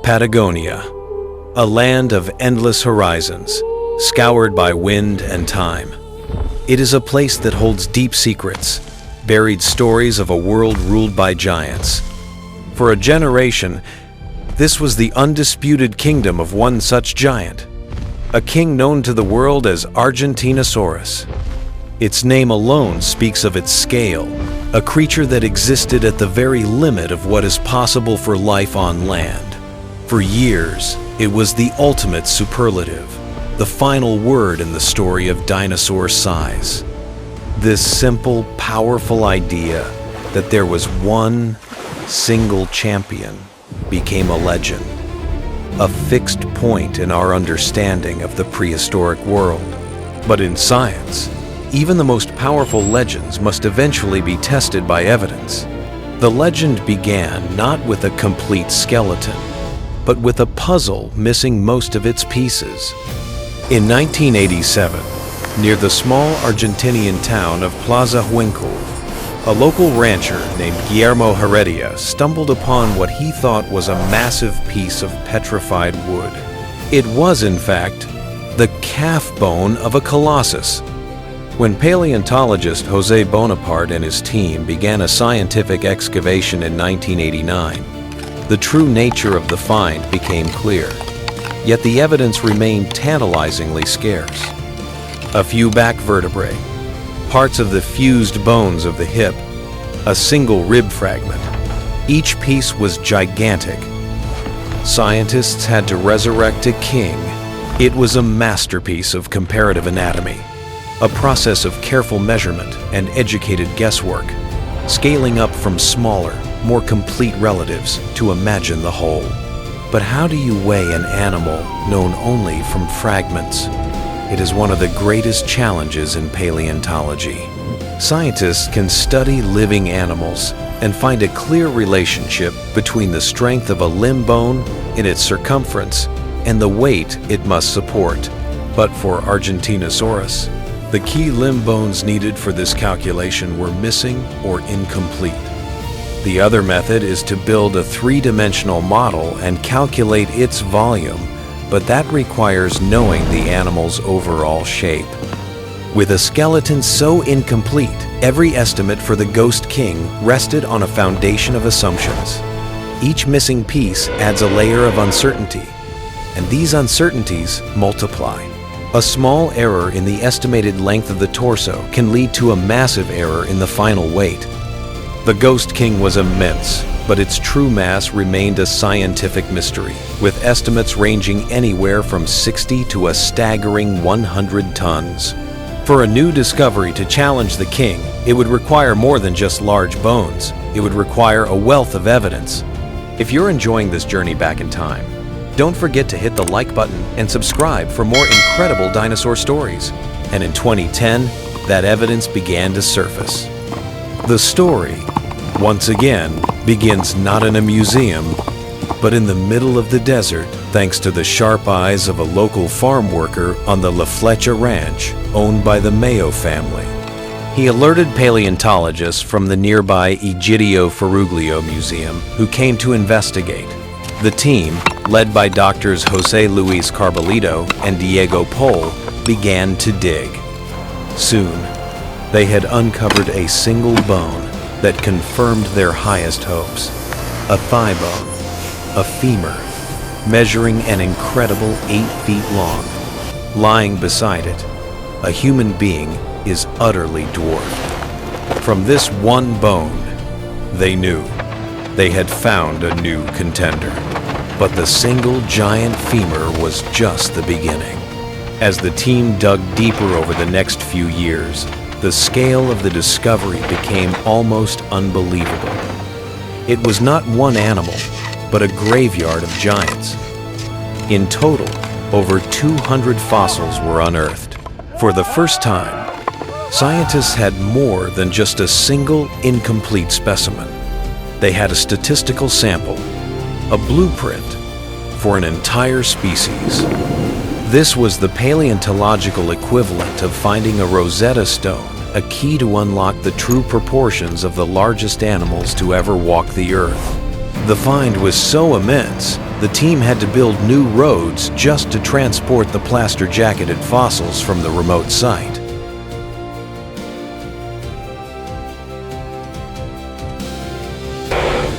Patagonia, a land of endless horizons, scoured by wind and time. It is a place that holds deep secrets, buried stories of a world ruled by giants. For a generation, this was the undisputed kingdom of one such giant, a king known to the world as Argentinosaurus. Its name alone speaks of its scale, a creature that existed at the very limit of what is possible for life on land. For years, it was the ultimate superlative, the final word in the story of dinosaur size. This simple, powerful idea that there was one single champion became a legend, a fixed point in our understanding of the prehistoric world. But in science, even the most powerful legends must eventually be tested by evidence. The legend began not with a complete skeleton, but with a puzzle missing most of its pieces. In 1987, near the small Argentinian town of Plaza Huincul, a local rancher named Guillermo Heredia stumbled upon what he thought was a massive piece of petrified wood. It was, in fact, the calf bone of a colossus. When paleontologist José Bonaparte and his team began a scientific excavation in 1989, the true nature of the find became clear, yet the evidence remained tantalizingly scarce. A few back vertebrae, parts of the fused bones of the hip, a single rib fragment. Each piece was gigantic. Scientists had to resurrect a king. It was a masterpiece of comparative anatomy, a process of careful measurement and educated guesswork, scaling up from smaller, more complete relatives to imagine the whole. But how do you weigh an animal known only from fragments? It is one of the greatest challenges in paleontology. Scientists can study living animals and find a clear relationship between the strength of a limb bone in its circumference and the weight it must support. But for Argentinosaurus, the key limb bones needed for this calculation were missing or incomplete. The other method is to build a three-dimensional model and calculate its volume, but that requires knowing the animal's overall shape. With a skeleton so incomplete, every estimate for the Ghost King rested on a foundation of assumptions. Each missing piece adds a layer of uncertainty, and these uncertainties multiply. A small error in the estimated length of the torso can lead to a massive error in the final weight. The Ghost King was immense, but its true mass remained a scientific mystery, with estimates ranging anywhere from 60 to a staggering 100 tons. For a new discovery to challenge the king, it would require more than just large bones. It would require a wealth of evidence. If you're enjoying this journey back in time, don't forget to hit the like button and subscribe for more incredible dinosaur stories. And in 2010, that evidence began to surface. The story, once again, begins not in a museum, but in the middle of the desert, thanks to the sharp eyes of a local farm worker on the La Flecha Ranch, owned by the Mayo family. He alerted paleontologists from the nearby Egidio Ferruglio Museum, who came to investigate. The team, led by doctors José Luis Carbolito and Diego Pol, began to dig. Soon, they had uncovered a single bone that confirmed their highest hopes. A thigh bone, a femur, measuring an incredible 8 feet long. Lying beside it, a human being is utterly dwarfed. From this one bone, they knew they had found a new contender. But the single giant femur was just the beginning. As the team dug deeper over the next few years, the scale of the discovery became almost unbelievable. It was not one animal, but a graveyard of giants. In total, over 200 fossils were unearthed. For the first time, scientists had more than just a single incomplete specimen. They had a statistical sample, a blueprint for an entire species. This was the paleontological equivalent of finding a Rosetta Stone, a key to unlock the true proportions of the largest animals to ever walk the earth. The find was so immense, the team had to build new roads just to transport the plaster-jacketed fossils from the remote site.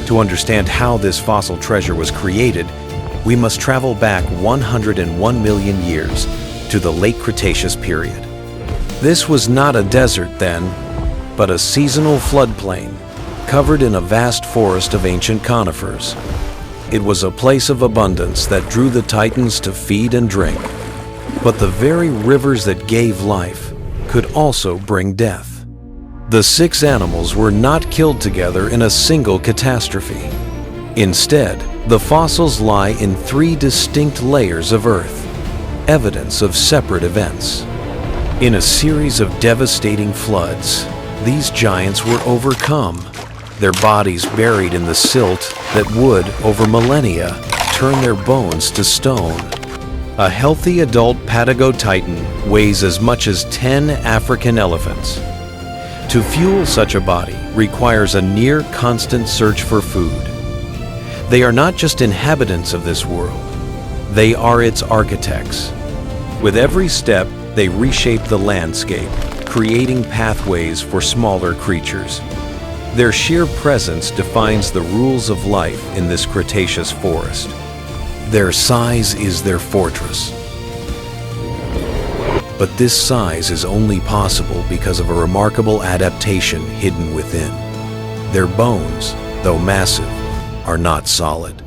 To understand how this fossil treasure was created, we must travel back 101 million years to the late Cretaceous period. This was not a desert then, but a seasonal floodplain covered in a vast forest of ancient conifers. It was a place of abundance that drew the Titans to feed and drink, but the very rivers that gave life could also bring death. The 6 animals were not killed together in a single catastrophe. Instead, the fossils lie in 3 distinct layers of earth, evidence of separate events. In a series of devastating floods, these giants were overcome, their bodies buried in the silt that would, over millennia, turn their bones to stone. A healthy adult Patagotitan weighs as much as 10 African elephants. To fuel such a body requires a near-constant search for food. They are not just inhabitants of this world, they are its architects. With every step, they reshape the landscape, creating pathways for smaller creatures. Their sheer presence defines the rules of life in this Cretaceous forest. Their size is their fortress. But this size is only possible because of a remarkable adaptation hidden within. Their bones, though massive, are not solid.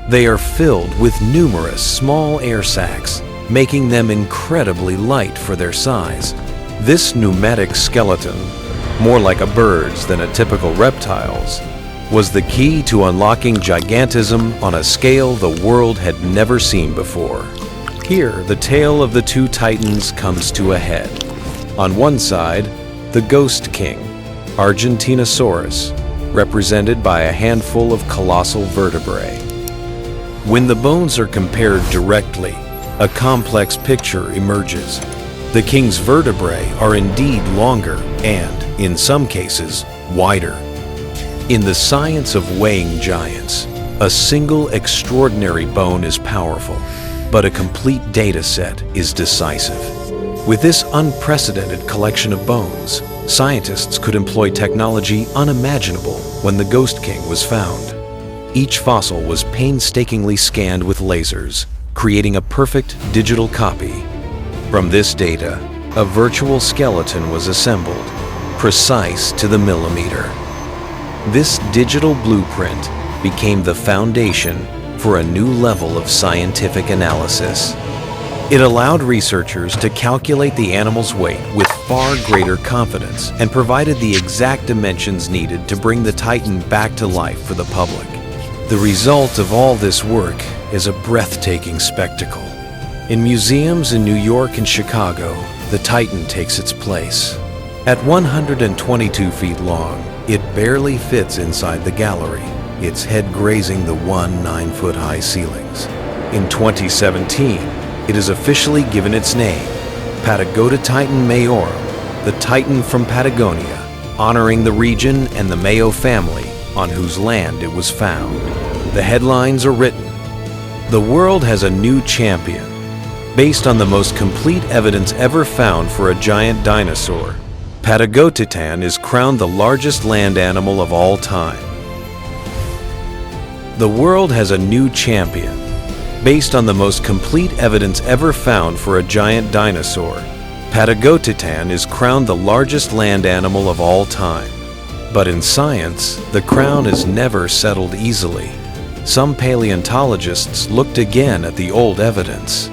They are filled with numerous small air sacs, making them incredibly light for their size. This pneumatic skeleton, more like a bird's than a typical reptile's, was the key to unlocking gigantism on a scale the world had never seen before. Here, the tale of the 2 titans comes to a head. On one side, the Ghost King, Argentinosaurus, represented by a handful of colossal vertebrae. When the bones are compared directly, a complex picture emerges. The king's vertebrae are indeed longer and, in some cases, wider. In the science of weighing giants, a single extraordinary bone is powerful, but a complete data set is decisive. With this unprecedented collection of bones, scientists could employ technology unimaginable when the Ghost King was found. Each fossil was painstakingly scanned with lasers, creating a perfect digital copy. From this data, a virtual skeleton was assembled, precise to the millimeter. This digital blueprint became the foundation for a new level of scientific analysis. It allowed researchers to calculate the animal's weight with far greater confidence and provided the exact dimensions needed to bring the Titan back to life for the public. The result of all this work is a breathtaking spectacle. In museums in New York and Chicago, the Titan takes its place. At 122 feet long, it barely fits inside the gallery, its head grazing the 9-foot-high ceilings. In 2017, it is officially given its name, Patagotitan mayorum, the Titan from Patagonia, honoring the region and the Mayo family on whose land it was found. The headlines are written, "The world has a new champion." Based on the most complete evidence ever found for a giant dinosaur, Patagotitan is crowned the largest land animal of all time. The world has a new champion. Based on the most complete evidence ever found for a giant dinosaur, Patagotitan is crowned the largest land animal of all time. But in science, the crown is never settled easily. Some paleontologists looked again at the old evidence.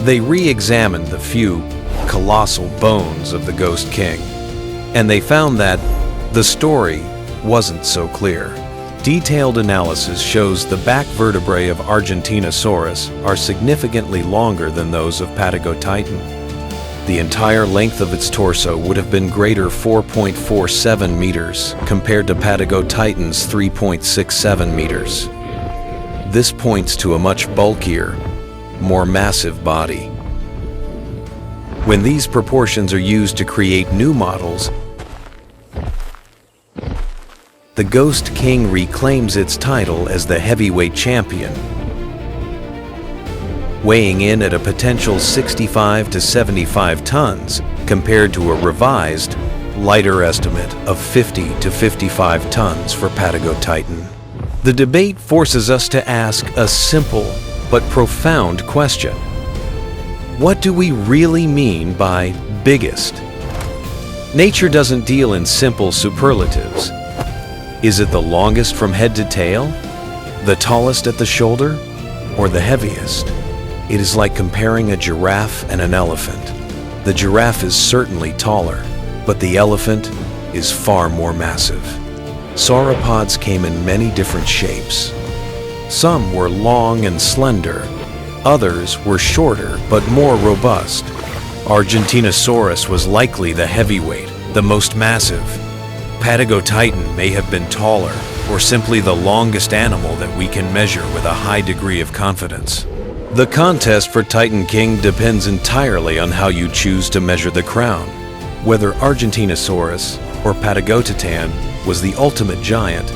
They re-examined the few colossal bones of the Ghost King, and they found that the story wasn't so clear. Detailed analysis shows the back vertebrae of Argentinosaurus are significantly longer than those of Patagotitan. The entire length of its torso would have been greater 4.47 meters compared to Patagotitan's 3.67 meters. This points to a much bulkier, more massive body. When these proportions are used to create new models, the Ghost King reclaims its title as the heavyweight champion, weighing in at a potential 65 to 75 tons compared to a revised, lighter estimate of 50 to 55 tons for Patagotitan. The debate forces us to ask a simple but profound question. What do we really mean by biggest? Nature doesn't deal in simple superlatives. Is it the longest from head to tail? The tallest at the shoulder? Or the heaviest? It is like comparing a giraffe and an elephant. The giraffe is certainly taller, but the elephant is far more massive. Sauropods came in many different shapes. Some were long and slender. Others were shorter but more robust. Argentinosaurus was likely the heavyweight, the most massive. Patagotitan may have been taller, or simply the longest animal that we can measure with a high degree of confidence. The contest for Titan King depends entirely on how you choose to measure the crown. Whether Argentinosaurus or Patagotitan was the ultimate giant,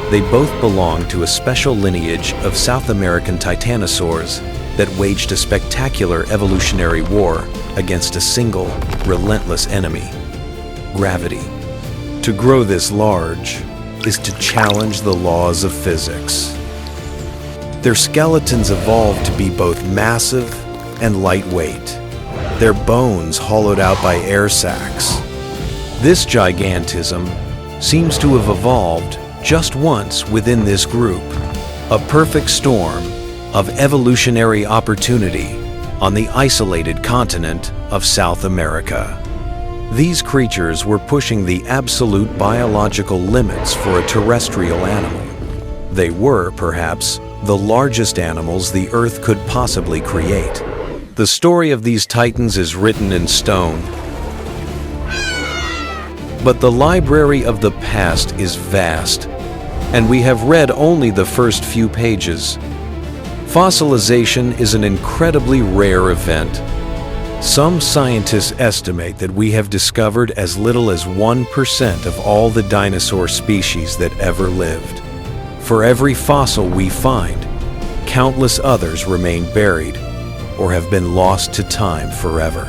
they both belong to a special lineage of South American titanosaurs that waged a spectacular evolutionary war against a single, relentless enemy: gravity. To grow this large is to challenge the laws of physics. Their skeletons evolved to be both massive and lightweight, their bones hollowed out by air sacs. This gigantism seems to have evolved just once within this group, a perfect storm of evolutionary opportunity on the isolated continent of South America. These creatures were pushing the absolute biological limits for a terrestrial animal. They were, perhaps, the largest animals the Earth could possibly create. The story of these titans is written in stone, but the library of the past is vast, and we have read only the first few pages. Fossilization is an incredibly rare event. Some scientists estimate that we have discovered as little as 1% of all the dinosaur species that ever lived. For every fossil we find, countless others remain buried or have been lost to time forever.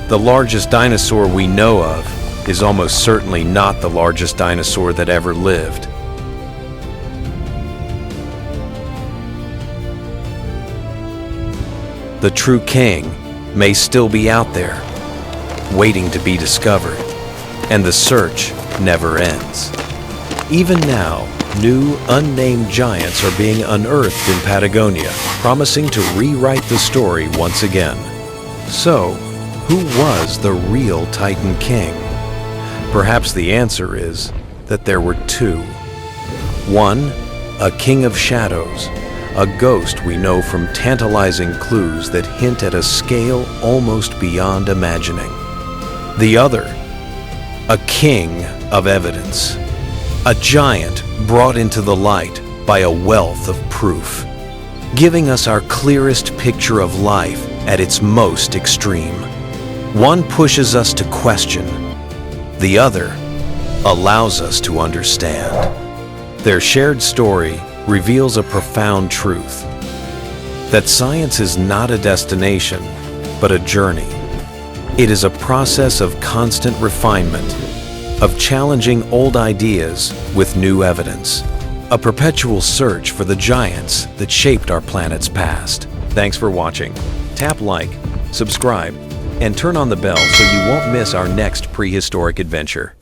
The largest dinosaur we know of is almost certainly not the largest dinosaur that ever lived. The true king may still be out there, waiting to be discovered, and the search never ends. Even now, new, unnamed giants are being unearthed in Patagonia, promising to rewrite the story once again. So, who was the real Titan King? Perhaps the answer is that there were two. One, a king of shadows, a ghost we know from tantalizing clues that hint at a scale almost beyond imagining. The other, a king of evidence, a giant brought into the light by a wealth of proof, giving us our clearest picture of life at its most extreme. One pushes us to question, the other allows us to understand. Their shared story reveals a profound truth, that science is not a destination, but a journey. It is a process of constant refinement, of challenging old ideas with new evidence, a perpetual search for the giants that shaped our planet's past. Thanks for watching. Tap like, subscribe, and turn on the bell so you won't miss our next prehistoric adventure.